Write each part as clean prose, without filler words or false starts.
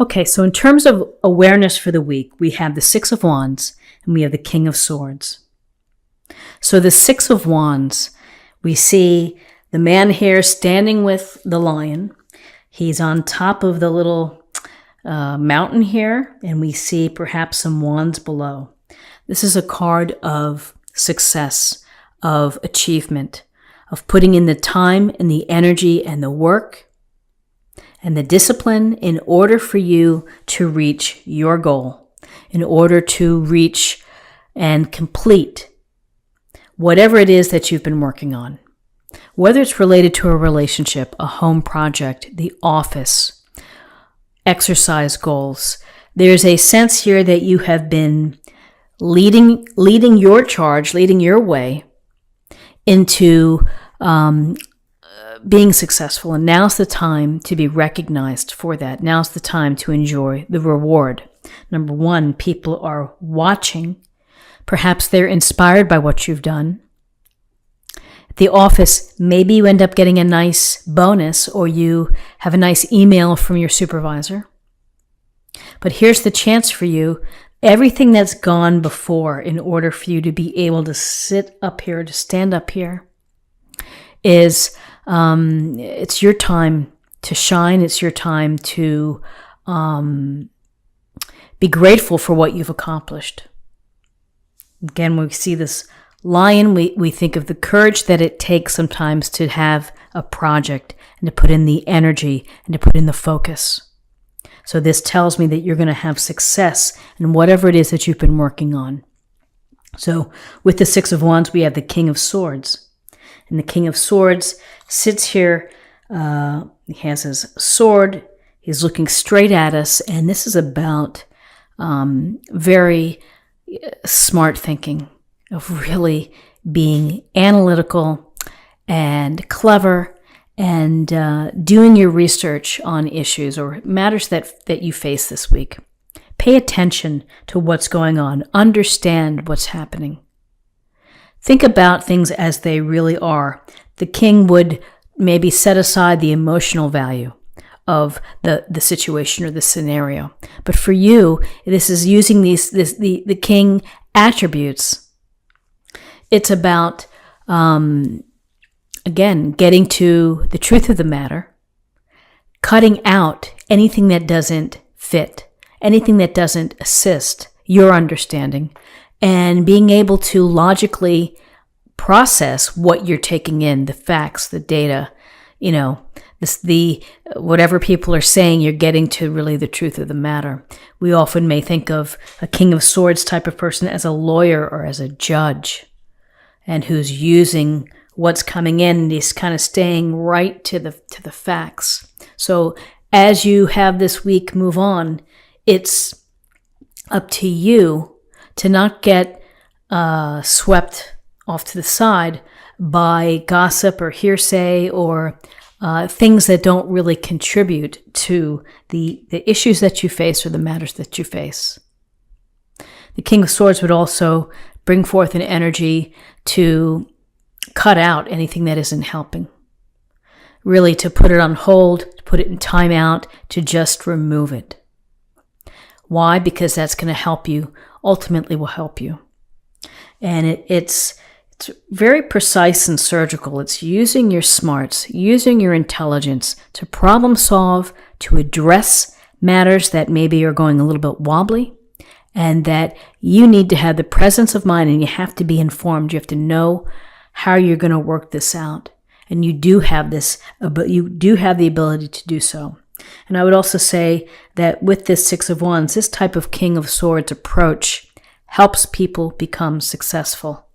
Okay, so in terms of awareness for the week, we have the Six of Wands and we have the King of Swords. So the Six of Wands, we see the man here standing with the lion. He's on top of the little mountain here, and we see perhaps some wands below. This is a card of success, of achievement, of putting in the time and the energy and the work and the discipline in order for you to reach your goal, in order to reach and complete whatever it is that you've been working on. Whether it's related to a relationship, a home project, the office, exercise goals, there's a sense here that you have been leading your charge, leading your way into being successful. And now's the time to be recognized for that. Now's the time to enjoy the reward. Number one, people are watching. Perhaps they're inspired by what you've done. At the office, maybe you end up getting a nice bonus or you have a nice email from your supervisor. But here's the chance for you. Everything that's gone before in order for you to be able to sit up here, to stand up here, is it's your time to shine. It's your time to be grateful for what you've accomplished. Again, when we see this lion, we think of the courage that it takes sometimes to have a project and to put in the energy and to put in the focus. So this tells me that you're going to have success in whatever it is that you've been working on. So with the Six of Wands, we have the King of Swords. And the King of Swords sits here. He has his sword. He's looking straight at us. And this is about very smart thinking, of really being analytical and clever and doing your research on issues or matters that you face this week. Pay attention to what's going on. Understand what's happening. Think about things as they really are. The king would maybe set aside the emotional value of the situation or the scenario. But for you, this is using the king attributes. It's about, again, getting to the truth of the matter, cutting out anything that doesn't fit, anything that doesn't assist your understanding, and being able to logically process what you're taking in, the facts, the data, whatever people are saying, you're getting to really the truth of the matter. We often may think of a King of Swords type of person as a lawyer or as a judge, and who's using what's coming in, and he's kind of staying right to the facts. So as you have this week move on, it's up to you to not get swept off to the side by gossip or hearsay or things that don't really contribute to the issues that you face or the matters that you face. The King of Swords would also bring forth an energy to cut out anything that isn't helping. Really to put it on hold, to put it in timeout, to just remove it. Why? Because that's going to help you, ultimately will help you. And it's very precise and surgical. It's using your smarts, using your intelligence to problem solve, to address matters that maybe are going a little bit wobbly, and that you need to have the presence of mind, and you have to be informed. You have to know how you're going to work this out. And you do have the ability to do so. And I would also say that with this Six of Wands, this type of King of Swords approach helps people become successful.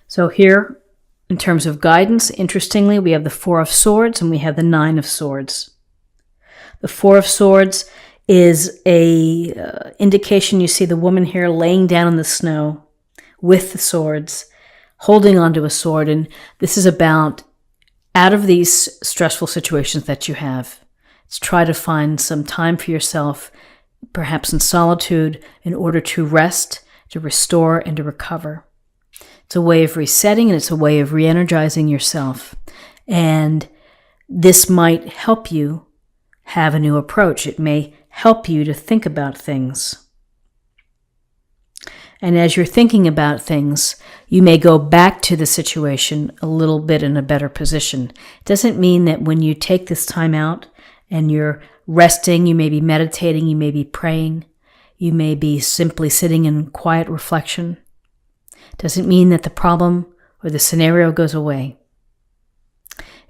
So here, in terms of guidance, interestingly, we have the Four of Swords and we have the Nine of Swords. The Four of Swords is a indication. You see the woman here laying down in the snow with the swords, holding onto a sword. And this is about, out of these stressful situations that you have, it's try to find some time for yourself, perhaps in solitude, in order to rest, to restore, and to recover. It's a way of resetting, and it's a way of re-energizing yourself. And this might help you have a new approach. It may help you to think about things. And as you're thinking about things, you may go back to the situation a little bit in a better position. It doesn't mean that when you take this time out and you're resting, you may be meditating, you may be praying, you may be simply sitting in quiet reflection. It doesn't mean that the problem or the scenario goes away.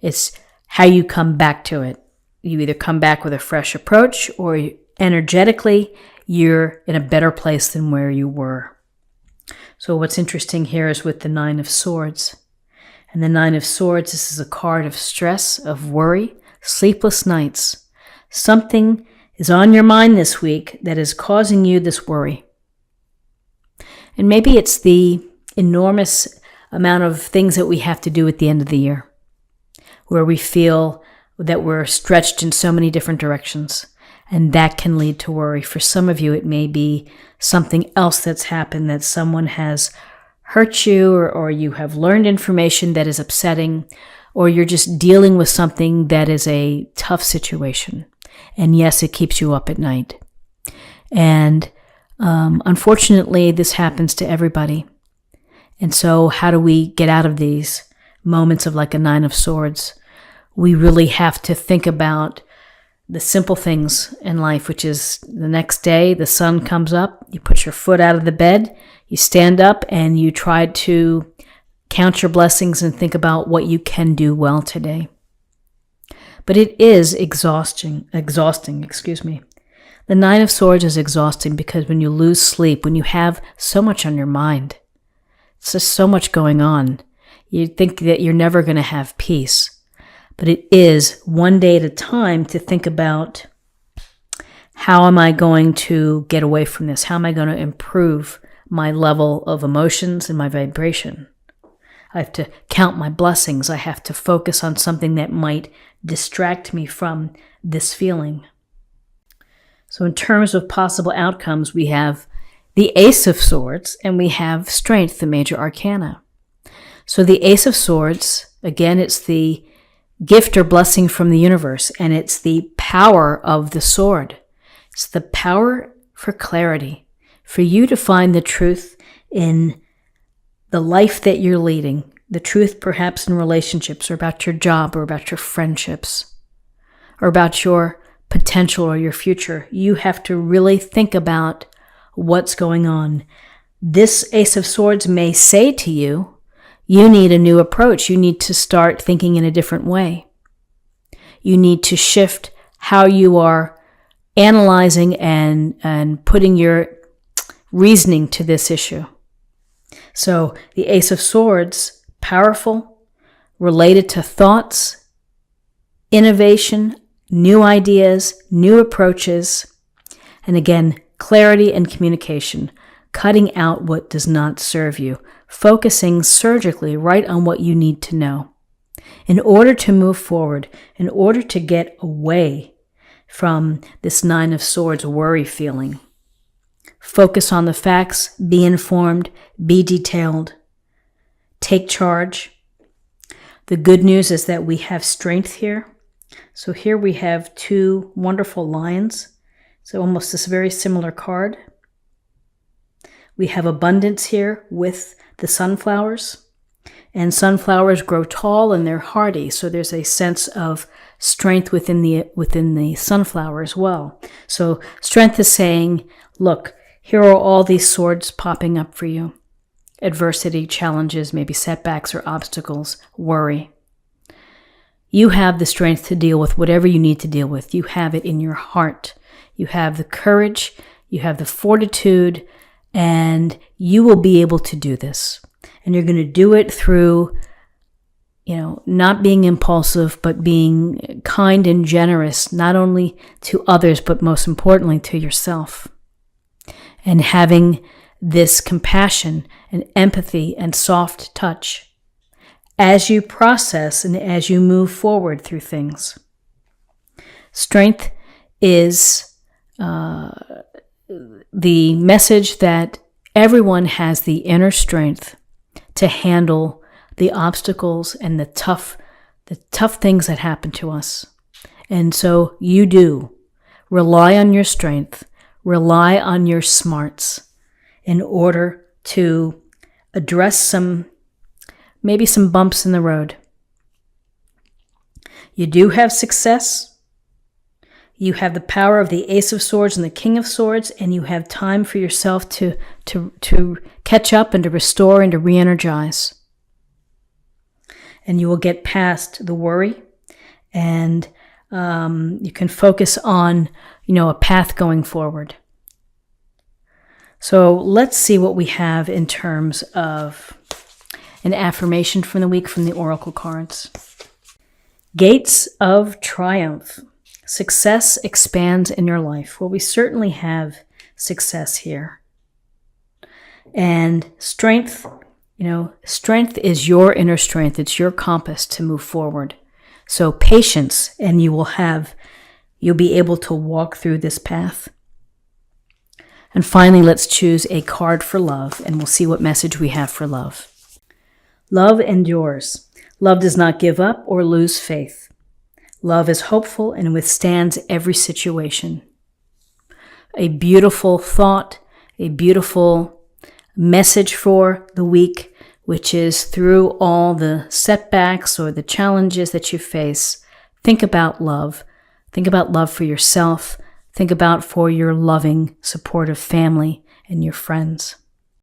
It's how you come back to it. You either come back with a fresh approach, or energetically, you're in a better place than where you were. So what's interesting here is with the Nine of Swords. And the Nine of Swords, this is a card of stress, of worry, sleepless nights. Something is on your mind this week that is causing you this worry. And maybe it's the enormous amount of things that we have to do at the end of the year, where we feel that we're stretched in so many different directions. And that can lead to worry. For some of you, it may be something else that's happened, that someone has hurt you, or you have learned information that is upsetting, or you're just dealing with something that is a tough situation. And yes, it keeps you up at night. And unfortunately, this happens to everybody. And so how do we get out of these moments of like a Nine of Swords? We really have to think about the simple things in life, which is the next day, the sun comes up, you put your foot out of the bed, you stand up, and you try to count your blessings and think about what you can do well today. But it is exhausting. The Nine of Swords is exhausting because when you lose sleep, when you have so much on your mind, it's just so much going on, you think that you're never going to have peace. But it is one day at a time to think about, how am I going to get away from this? How am I going to improve my level of emotions and my vibration? I have to count my blessings. I have to focus on something that might distract me from this feeling. So in terms of possible outcomes, we have the Ace of Swords and we have Strength, the major arcana. So the Ace of Swords, again, it's the gift or blessing from the universe, and it's the power of the sword. It's the power for clarity, for you to find the truth in the life that you're leading, the truth perhaps in relationships, or about your job, or about your friendships, or about your potential or your future. You have to really think about what's going on. This Ace of Swords may say to you, you need a new approach. You need to start thinking in a different way. You need to shift how you are analyzing and putting your reasoning to this issue. So the Ace of Swords, powerful, related to thoughts, innovation, new ideas, new approaches, and again, clarity and communication, cutting out what does not serve you, focusing surgically right on what you need to know in order to move forward, in order to get away from this Nine of Swords worry feeling. Focus on the facts, be informed, be detailed, take charge. The good news is that we have strength here. So here we have two wonderful lions. So almost this very similar card. We have abundance here with the sunflowers, and sunflowers grow tall and they're hardy. So there's a sense of strength within the sunflower as well. So strength is saying, look, here are all these swords popping up for you. Adversity, challenges, maybe setbacks or obstacles, worry. You have the strength to deal with whatever you need to deal with. You have it in your heart. You have the courage, you have the fortitude, and you will be able to do this. And you're going to do it through, not being impulsive, but being kind and generous, not only to others, but most importantly to yourself. And having this compassion and empathy and soft touch as you process and as you move forward through things. Strength is the message that everyone has the inner strength to handle the obstacles and the tough things that happen to us. And so you do. Rely on your strength. Rely on your smarts in order to address maybe some bumps in the road. You do have success. You have the power of the Ace of Swords and the King of Swords, and you have time for yourself to catch up and to restore and to re-energize. And you will get past the worry, and you can focus on, a path going forward. So let's see what we have in terms of an affirmation from the week from the Oracle cards. Gates of Triumph. Success expands in your life. Well, we certainly have success here. And strength, strength is your inner strength. It's your compass to move forward. So patience, and you'll be able to walk through this path. And finally, let's choose a card for love, and we'll see what message we have for love. Love endures. Love does not give up or lose faith. Love is hopeful and withstands every situation. A beautiful thought, a beautiful message for the week, which is through all the setbacks or the challenges that you face, think about love. Think about love for yourself. Think about for your loving, supportive family and your friends.